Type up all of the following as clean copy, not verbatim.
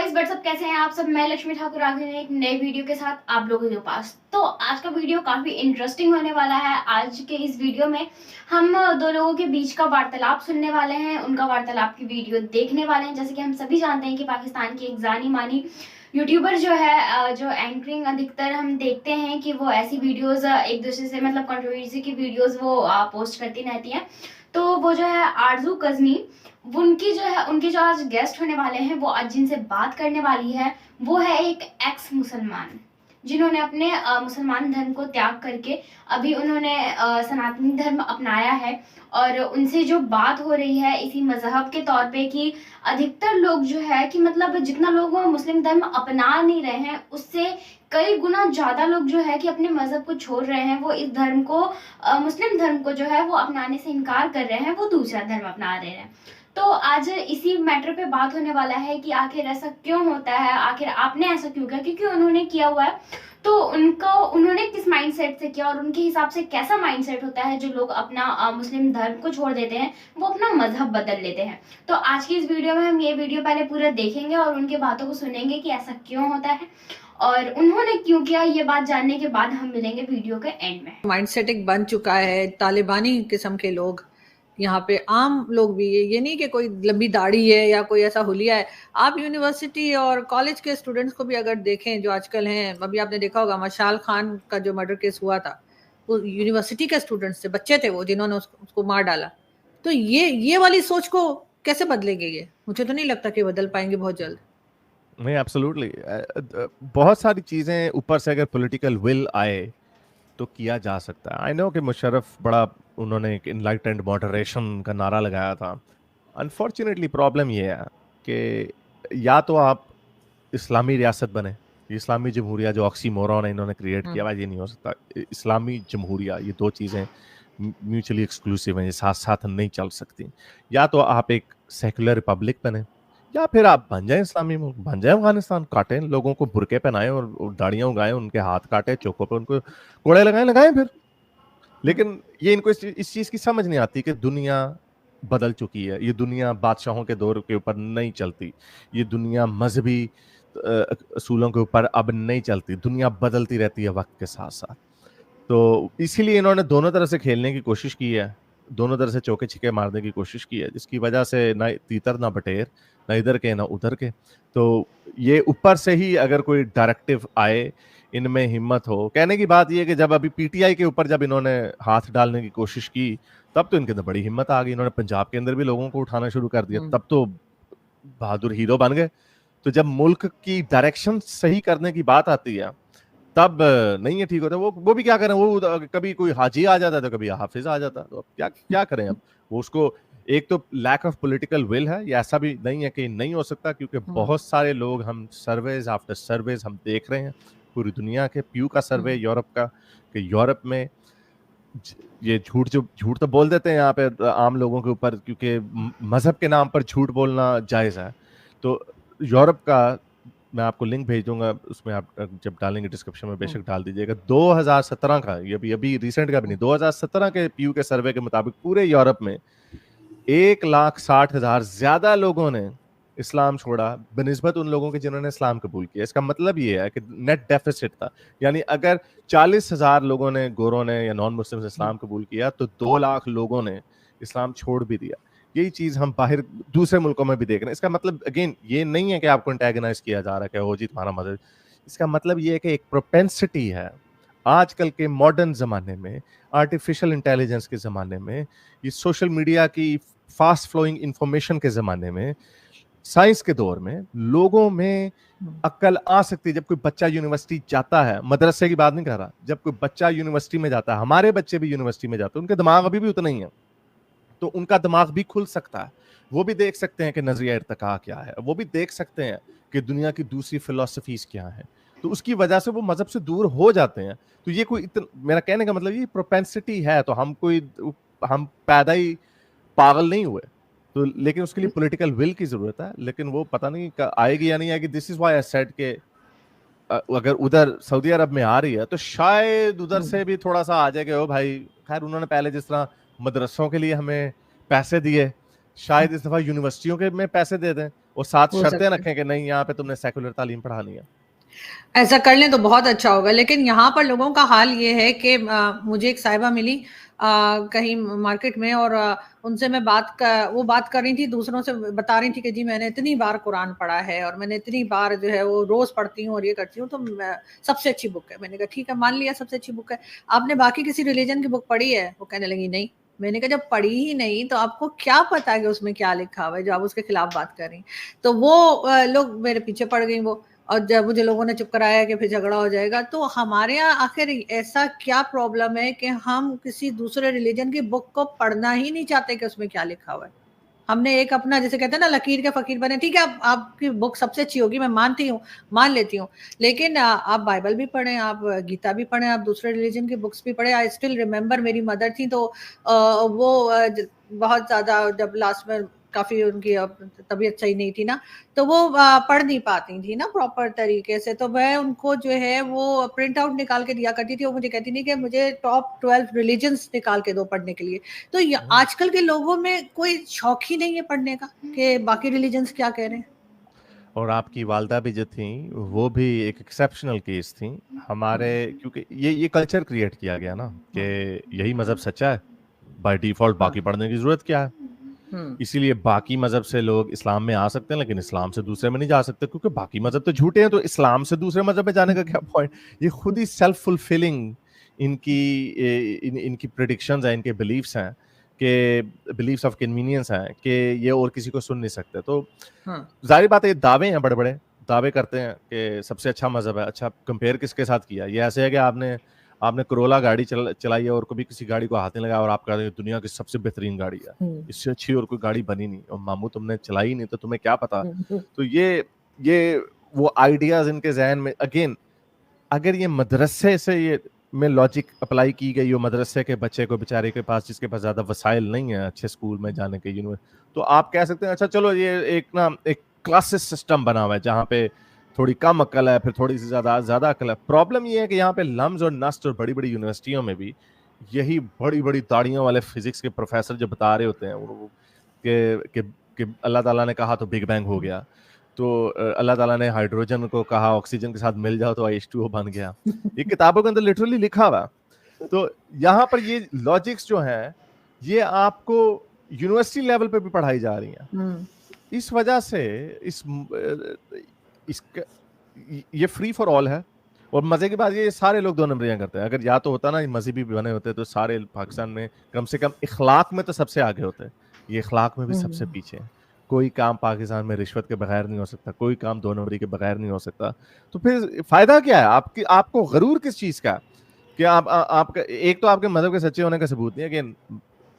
Guys what's up, कैसे हैं आप सब। मैं लक्ष्मी ठाकुर आ गई एक नए वीडियो के साथ आप लोगों के पास। तो आज का वीडियो काफी इंटरेस्टिंग होने वाला है। आज के इस वीडियो में हम दो लोगों के बीच का वार्तालाप सुनने वाले हैं, उनका वार्तालाप की वीडियो देखने वाले हैं। जैसे कि हम सभी जानते हैं कि पाकिस्तान की एक जानी मानी यूट्यूबर जो है, जो एंकरिंग अधिकतर हम देखते हैं कि वो ऐसी वीडियोस एक दूसरे से मतलब कंट्रोवर्सी की वीडियोस वो पोस्ट करती रहती हैं। तो वो जो है आरजू कज़मी, उनके जो आज गेस्ट होने वाले हैं, वो आज जिनसे बात करने वाली है वो है एक एक्स मुसलमान, जिन्होंने अपने मुसलमान धर्म को त्याग करके अभी उन्होंने सनातनी धर्म अपनाया है। और उनसे जो बात हो रही है इसी मजहब के तौर पे कि अधिकतर लोग जो है कि मतलब जितना लोग मुस्लिम धर्म अपना नहीं रहे हैं उससे कई गुना ज्यादा लोग जो है कि अपने मजहब को छोड़ रहे हैं। वो इस धर्म को मुस्लिम धर्म को जो है वो अपनाने से इनकार कर रहे हैं, वो दूसरा धर्म अपना रहे हैं। तो आज इसी मैटर पे बात होने वाला है कि आखिर ऐसा क्यों होता है, आखिर आपने ऐसा क्यों किया, क्योंकि उन्होंने किया हुआ है। तो उन्होंने किस माइंडसेट से किया और उनके हिसाब से कैसा माइंडसेट होता है जो लोग अपना मुस्लिम धर्म को छोड़ देते हैं, वो अपना मजहब बदल लेते हैं। तो आज की इस वीडियो में हम ये वीडियो पहले पूरा देखेंगे और उनकी बातों को सुनेंगे कि ऐसा क्यों होता है और उन्होंने क्यों किया। ये बात जानने के बाद हम मिलेंगे वीडियो के एंड में। माइंडसेट एक बन चुका है, तालिबानी किस्म के लोग यहाँ पे, आम लोग भी, ये नहीं कि कोई लंबी दाढ़ी है या कोई ऐसा हुलिया है। आप यूनिवर्सिटी और कॉलेज के स्टूडेंट्स को भी अगर देखें जो आजकल हैं, अभी आपने देखा होगा मशाल खान का जो मर्डर केस हुआ था, वो यूनिवर्सिटी के स्टूडेंट्स थे, बच्चे थे वो जिन्होंने उसको मार डाला। तो ये वाली सोच को कैसे बदलेंगे? ये मुझे तो नहीं लगता कि बदल पाएंगे बहुत जल्द। नहीं, एब्सोल्युटली। बहुत सारी चीज़ें ऊपर से अगर पॉलिटिकल विल आए तो किया जा सकता है। आई नो कि मुशर्रफ बड़ा उन्होंने एक इनलाइटेंड मॉडरेशन का नारा लगाया था। अनफॉर्चुनेटली प्रॉब्लम ये है कि या तो आप इस्लामी रियासत बने, इस्लामी जमहूरिया जो ऑक्सीमोरॉन है इन्होंने क्रिएट किया, ये नहीं हो सकता। इस्लामी जमहूरिया, ये दो चीज़ें म्यूचुअली एक्सक्लूसिव हैं, ये साथ साथ नहीं चल सकती। या तो आप एक सेकुलर रिपब्लिक बने, या फिर आप बन जाए इस्लामी मुल्क, बन जाए अफगानिस्तान, काटें लोगों को, बुरके पहनाएं और दाढ़ियाँ उगाएं, उनके हाथ काटे, चौकों पे उनको कोड़े लगाएं फिर। लेकिन ये इनको इस चीज़ की समझ नहीं आती कि दुनिया बदल चुकी है। ये दुनिया बादशाहों के दौर के ऊपर नहीं चलती, ये दुनिया मजहबी असूलों के ऊपर अब नहीं चलती। दुनिया बदलती रहती है वक्त के साथ साथ। तो इसीलिए इन्होंने दोनों तरह से खेलने की कोशिश की है, दोनों तरह से चौके छिक्के मारने की कोशिश की है, जिसकी वजह से ना तीतर ना बटेर, ना इधर के ना उधर के। तो ये ऊपर से ही अगर कोई डायरेक्टिव आए, इनमें हिम्मत हो। कहने की बात ये कि जब अभी पीटीआई के ऊपर जब इन्होंने हाथ डालने की कोशिश की, तब तो इनके अंदर बड़ी हिम्मत आ गई। इन्होंने पंजाब के अंदर भी लोगों को उठाना शुरू कर दिया, तब तो बहादुर हीरो बन गए। तो जब मुल्क की डायरेक्शन सही करने की बात आती है तब नहीं है ठीक होता। वो भी क्या करें, वो कभी कोई हाजी आ जाता है तो कभी हाफिज आ जाता है। तो अब क्या करें अब वो उसको। एक तो लैक ऑफ पॉलिटिकल विल है, ये ऐसा भी नहीं है कि नहीं हो सकता, क्योंकि बहुत सारे लोग, हम सर्वेज आफ्टर सर्वेज हम देख रहे हैं पूरी दुनिया के। प्यू का सर्वे यूरोप का, कि यूरोप में ये झूठ तो बोल देते हैं यहाँ पे आम लोगों के ऊपर, क्योंकि मजहब के नाम पर झूठ बोलना जायज़ है। तो यूरोप का मैं आपको लिंक भेज दूंगा, उसमें आप जब डालेंगे डिस्क्रिप्शन में बेशक डाल दीजिएगा। 2017 का, ये अभी रिसेंट का भी नहीं, 2017 के पीयू के सर्वे के मुताबिक पूरे यूरोप में 1,60,000 ज्यादा लोगों ने इस्लाम छोड़ा बनिस्बत उन लोगों के जिन्होंने इस्लाम कबूल किया। इसका मतलब ये है कि नेट डेफिसिट था, यानी अगर 40,000 लोगों ने, गोरों ने या नॉन मुस्लिम इस्लाम कबूल किया, तो 2 लाख लोगों ने इस्लाम छोड़ भी दिया। यही चीज हम बाहर दूसरे मुल्कों में भी देख रहे हैं। इसका मतलब अगेन ये नहीं है कि आपको एंटेगनाइज किया जा रहा है कि ओ जी तुम्हारा मदद। इसका मतलब ये है कि एक प्रोपेंसिटी है आजकल के मॉडर्न जमाने में, आर्टिफिशियल इंटेलिजेंस के जमाने में, ये सोशल मीडिया की फास्ट फ्लोइंग इंफॉर्मेशन के जमाने में, साइंस के दौर में, लोगों में अक्ल आ सकती है। जब कोई बच्चा यूनिवर्सिटी जाता है, मदरसे की बात नहीं कर रहा, जब कोई बच्चा यूनिवर्सिटी में जाता है, हमारे बच्चे भी यूनिवर्सिटी में जाते हैं, उनके दिमाग अभी भी उतना ही है, तो उनका दिमाग भी खुल सकता है। वो भी देख सकते हैं कि नजरिया इर्तिका क्या है, वो भी देख सकते हैं कि दुनिया की दूसरी फिलोसफीज क्या है। तो उसकी वजह से वो मजहब से दूर हो जाते हैं। तो ये कोई मेरा कहने का मतलब ये प्रोपेंसिटी है। तो हम पैदा ही पागल नहीं हुए, तो लेकिन उसके लिए पॉलिटिकल विल की जरूरत है। लेकिन वो पता नहीं आएगी या नहीं आएगी। This is why I said के अगर उधर सऊदी अरब में आ रही है तो शायद उधर से भी थोड़ा सा आ जाएगा। ओ भाई, खैर उन्होंने पहले जिस तरह मदरसों के लिए हमें पैसे दिए, शायद इस दफा यूनिवर्सिटियों के में पैसे दे दें, اور ساتھ ہو شرطیں سکتا ہے رکھیں کہ نہیں یہاں پہ تم نے سیکولر تعلیم پڑھانی ہے. ایسا کر لیں تو بہت اچھا ہوگا. لیکن یہاں پر لوگوں کا حال یہ ہے کہ مجھے ایک صاحبہ ملی کہیں مارکیٹ میں, اور ان سے میں وہ بات کر رہی تھی, دوسروں سے بتا رہی تھی کہ جی میں نے اتنی بار قرآن پڑھا ہے اور میں نے اتنی بار جو ہے وہ روز پڑھتی ہوں اور یہ کرتی ہوں, تو سب سے اچھی بک ہے. میں نے کہا ٹھیک ہے, مان لیا سب سے اچھی بک ہے. آپ نے باقی کسی ریلیجن کی بک پڑھی ہے؟ وہ کہنے لگی نہیں. میں نے کہا جب پڑھی ہی نہیں تو آپ کو کیا پتا کہ اس میں کیا لکھا ہوا ہے جو آپ اس کے خلاف بات کر رہی ہیں. تو وہ لوگ میرے پیچھے پڑ گئی وہ, اور جب مجھے لوگوں نے چپ کرایا کہ پھر جھگڑا ہو جائے گا. تو ہمارے یہاں آخر ایسا کیا پرابلم ہے کہ ہم کسی دوسرے ریلیجن کی بک کو پڑھنا ہی نہیں چاہتے کہ اس میں کیا لکھا ہوا ہے. ہم نے ایک اپنا جیسے کہتے ہیں نا لکیر کے فقیر بنے, ٹھیک ہے آپ کی بک سب سے اچھی ہوگی, میں مانتی ہوں, مان لیتی ہوں, لیکن آپ بائبل بھی پڑھیں, آپ گیتا بھی پڑھیں, آپ دوسرے ریلیجن کی بکس بھی پڑھیں. آئی اسٹل ریممبر میری مدر تھی تو وہ بہت زیادہ جب لاسٹ میں کافی ان کی طبیعت صحیح نہیں تھی نا, تو وہ پڑھ نہیں پاتی تھی نا پراپر طریقے سے, تو میں ان کو جو ہے وہ پرنٹ آؤٹ نکال کے دیا کرتی تھی. وہ مجھے کہتی نہیں کہ مجھے ٹاپ 12 ریلیجنس نکال کے دو پڑھنے کے لیے. تو آج کل کے لوگوں میں کوئی شوق ہی نہیں ہے پڑھنے کا کہ باقی ریلیجنس کیا کہہ رہے ہیں. اور آپ کی والدہ بھی جو تھیں وہ بھی ایک ایکسیپشنل کیس تھیں ہمارے, کیونکہ یہ کلچر کریٹ کیا گیا نا کہ یہی مذہب سچا ہے, بائی ڈیفالٹ باقی پڑھنے کی ضرورت کیا ہے. اسی لیے باقی مذہب سے لوگ اسلام میں آ سکتے ہیں لیکن اسلام سے دوسرے میں نہیں جا سکتے, کیونکہ باقی مذہب تو جھوٹے ہیں, تو اسلام سے دوسرے مذہب میں جانے کا کیا پوائنٹ. یہ خود ہی سیلف فلفلنگ ان کی پریڈکشنز ہیں, ان کے بلیفس ہیں, کہ بلیفس آف کنوینئنس ہیں کہ یہ اور کسی کو سن نہیں سکتے. تو ظاہر بات ہے یہ دعوے ہیں, بڑے بڑے دعوے کرتے ہیں کہ سب سے اچھا مذہب ہے. اچھا کمپیئر کس کے ساتھ کیا؟ یہ ایسے ہے کہ آپ نے کرولا گاڑی چلائی ہے اور کبھی کسی گاڑی کو ہاتھ نہیں لگایا اور آپ کہتے ہیں دنیا کی سب سے بہترین گاڑی ہے, اس سے اچھی اور کوئی گاڑی بنی نہیں, اور ماموں تم نے چلائی نہیں تو تمہیں کیا پتا. تو یہ وہ آئیڈیاز ان کے ذہن میں. اگین اگر یہ مدرسے سے یہ میں لاجک اپلائی کی گئی ہو, مدرسے کے بچے کو بیچارے کے پاس جس کے پاس زیادہ وسائل نہیں ہیں اچھے اسکول میں جانے کے, تو آپ کہہ سکتے ہیں اچھا چلو یہ ایک کلاسز سسٹم بنا ہوا ہے جہاں پہ تھوڑی کم عقل ہے, پھر تھوڑی سی زیادہ عقل ہے. پرابلم یہ ہے کہ یہاں پہ لمز اور نسٹ اور بڑی بڑی یونیورسٹیوں میں بھی یہی بڑی بڑی داڑیوں والے فزکس کے پروفیسر جو بتا رہے ہوتے ہیں کہ اللہ تعالیٰ نے کہا تو بگ بینگ ہو گیا, تو اللہ تعالیٰ نے ہائیڈروجن کو کہا آکسیجن کے ساتھ مل جاؤ تو H2O بن گیا. یہ کتابوں کے اندر لٹرلی لکھا ہوا. تو یہاں پر یہ لاجکس جو ہیں یہ آپ کو یونیورسٹی لیول پہ بھی پڑھائی جا رہی ہیں. اس وجہ سے یہ فری فار آل ہے. اور مزے کی بات یہ سارے لوگ 2 نمبریاں کرتے ہیں. اگر یا تو ہوتا نا مذہبی بھی بنے ہوتے تو سارے پاکستان میں کم سے کم اخلاق میں تو سب سے آگے ہوتے, یہ اخلاق میں بھی سب سے پیچھے ہیں. کوئی کام پاکستان میں رشوت کے بغیر نہیں ہو سکتا, کوئی کام 2 نمبری کے بغیر نہیں ہو سکتا. تو پھر فائدہ کیا ہے آپ کو غرور کس چیز کا کہ آپ کا ایک تو آپ کے مذہب کے سچے ہونے کا ثبوت نہیں ہے, کہ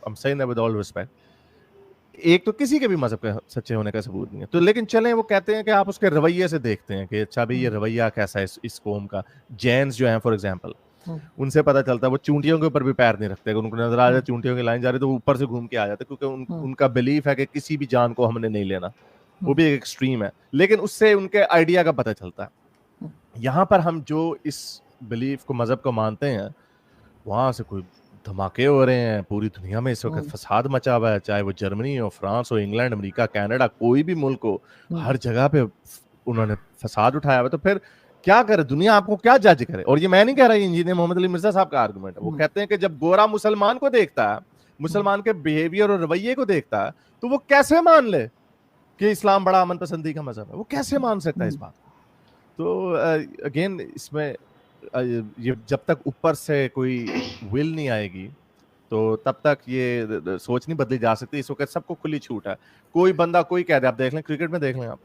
I'm saying that with all respect, ایک تو کسی کے بھی مذہب کے سچے ہونے کا ثبوت نہیں ہے. تو لیکن چلیں وہ کہتے ہیں کہ آپ اس کے رویے سے دیکھتے ہیں کہ اچھا بھائی یہ رویہ کیسا ہے اس قوم کا. جینز جو ہیں فار ایگزامپل, ان سے پتہ چلتا ہے وہ چونٹیوں کے اوپر بھی پیر نہیں رکھتے. ان کو نظر آ جائے چونٹیوں کی لائن جا رہی تو وہ اوپر سے گھوم کے آ جاتے, کیونکہ ان کا بلیف ہے کہ کسی بھی جان کو ہم نے نہیں لینا. وہ بھی ایک ایکسٹریم ہے, لیکن اس سے ان کے آئیڈیا کا پتہ چلتا ہے. یہاں پر ہم جو اس بلیف کو مذہب کو مانتے ہیں وہاں سے کوئی دھماکے ہو رہے ہیں. پوری دنیا میں اس وقت فساد مچا ہوا ہے, چاہے وہ جرمنی ہو, فرانس ہو, انگلینڈ, امریکہ, کینیڈا, کوئی بھی ملک ہو, ہر جگہ پہ انہوں نے فساد اٹھایا ہوا. تو پھر کیا کرے دنیا, آپ کو کیا جج کرے؟ اور یہ میں نہیں کہہ رہا, انجینئر محمد علی مرزا صاحب کا آرگومنٹ ہے. وہ کہتے ہیں کہ جب گورا مسلمان کو دیکھتا ہے, مسلمان کے بیہیویئر اور رویے کو دیکھتا ہے, تو وہ کیسے مان لے کہ اسلام بڑا امن پسندی کا مذہب ہے؟ وہ کیسے مان سکتا ہے اس بات کو؟ تو اگین اس میں یہ جب تک اوپر سے کوئی ول نہیں آئے گی تو تب تک یہ سوچ نہیں بدلی جا سکتی. اس وقت سب کو کھلی چھوٹ ہے. کوئی بندہ کوئی کہہ دے, آپ دیکھ لیں کرکٹ میں, دیکھ لیں آپ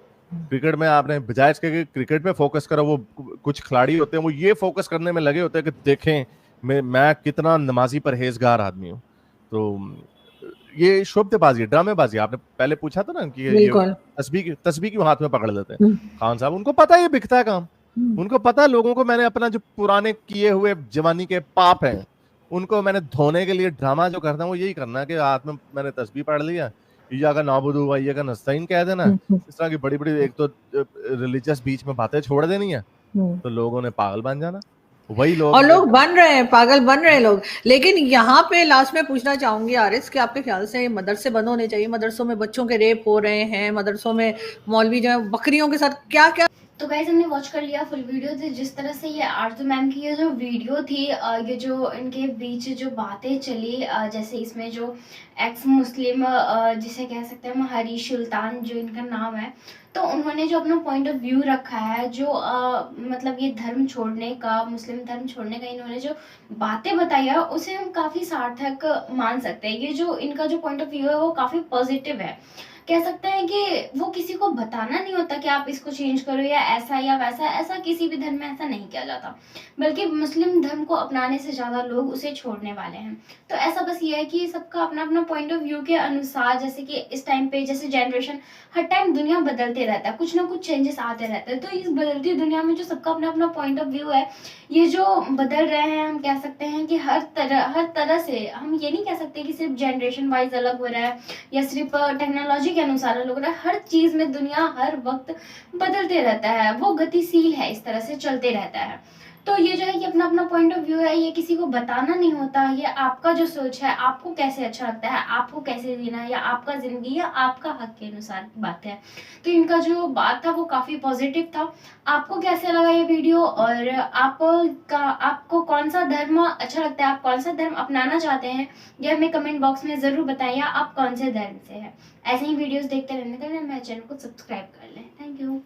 کرکٹ میں, آپ نے بجائے اس کے کرکٹ میں فوکس کرو, وہ کچھ کھلاڑی ہوتے ہیں وہ یہ فوکس کرنے میں لگے ہوتے ہیں کہ دیکھیں میں کتنا نمازی پرہیزگار آدمی ہوں. تو یہ شعبدے بازی, ڈرامے بازی. آپ نے پہلے پوچھا تھا نا کہ یہ تسبیح کیوں ہاتھ میں پکڑ لیتے ہیں. خان صاحب ان کو پتا ہے یہ بکتا ہے کام, ان کو پتا ہے لوگوں کو میں نے اپنا جو پرانے کیے ہوئے جوانی کے پاپ ہیں ان کو میں نے دھونے کے لیے ڈرامہ جو کرتا ہوں وہ یہی کرنا ہے کہ ہاتھ میں نے تسبیح پڑھ لیا, یا کا نعبدو و ایاک نستعین کہہ دینا. اس طرح کی بڑی ایک تو ریلیجس بیچ میں باتیں چھوڑ دینی ہے تو لوگوں نے پاگل بن جانا. वही लोग और लोग बन रहे हैं, पागल बन रहे हैं लोग। लेकिन यहाँ पे लास्ट में पूछना चाहूंगी आरिस कि आपके ख्याल से मदरसे बंद होने चाहिए? मदरसों में बच्चों के रेप हो रहे हैं, मदरसों में मौलवी जो है बकरियों के साथ क्या क्या। तो गाइस हमने वॉच कर लिया फुल वीडियो। तो जिस तरह से ये आरजू मैम की ये जो वीडियो थी, ये जो इनके बीच जो बातें चली, जैसे इसमें जो एक्स मुस्लिम जिसे कह सकते हैं हम हरीश सुल्तान जो इनका नाम है, तो उन्होंने जो अपना पॉइंट ऑफ व्यू रखा है, जो मतलब ये धर्म छोड़ने का, मुस्लिम धर्म छोड़ने का इन्होंने जो बातें बताई है, उसे हम काफ़ी सार्थक मान सकते हैं। ये जो इनका जो पॉइंट ऑफ व्यू है वो काफ़ी पॉजिटिव है। कह सकते हैं कि वो किसी को बताना नहीं होता कि आप इसको चेंज करो या ऐसा वैसा, ऐसा किसी भी धर्म में ऐसा नहीं किया जाता, बल्कि मुस्लिम धर्म को अपनाने से ज़्यादा लोग उसे छोड़ने वाले हैं। तो ऐसा बस ये है कि सबका अपना अपना पॉइंट ऑफ व्यू के अनुसार, जैसे कि इस टाइम पे जैसे जनरेशन, हर टाइम दुनिया बदलते रहता है, कुछ ना कुछ चेंजेस आते रहते हैं। तो इस बदलती दुनिया में जो सबका अपना अपना पॉइंट ऑफ व्यू है, ये जो बदल रहे हैं, हम कह सकते हैं कि हर तरह से, हम ये नहीं कह सकते कि सिर्फ जनरेशन वाइज अलग हो रहा है या सिर्फ टेक्नोलॉजी के अनुसार अलग हो रहा है। हर चीज में दुनिया हर वक्त बदलते रहता है, वो गतिशील है, इस तरह से चलते रहता है। तो ये जो है कि अपना अपना पॉइंट ऑफ व्यू है, ये किसी को बताना नहीं होता। ये आपका जो सोच है, आपको कैसे अच्छा लगता है, आपको कैसे जीना है, या आपका जिंदगी या आपका हक के अनुसार की बात है। तो इनका जो बात था वो काफी पॉजिटिव था। आपको कैसे लगा ये वीडियो, और आपको कौन सा धर्म अच्छा लगता है, आप कौन सा धर्म अपनाना चाहते हैं, ये हमें कमेंट बॉक्स में जरूर बताइए। आप कौन से धर्म से हैं। ऐसे ही वीडियोस देखते रहने के लिए मेरे चैनल को सब्सक्राइब कर लें। Thank you.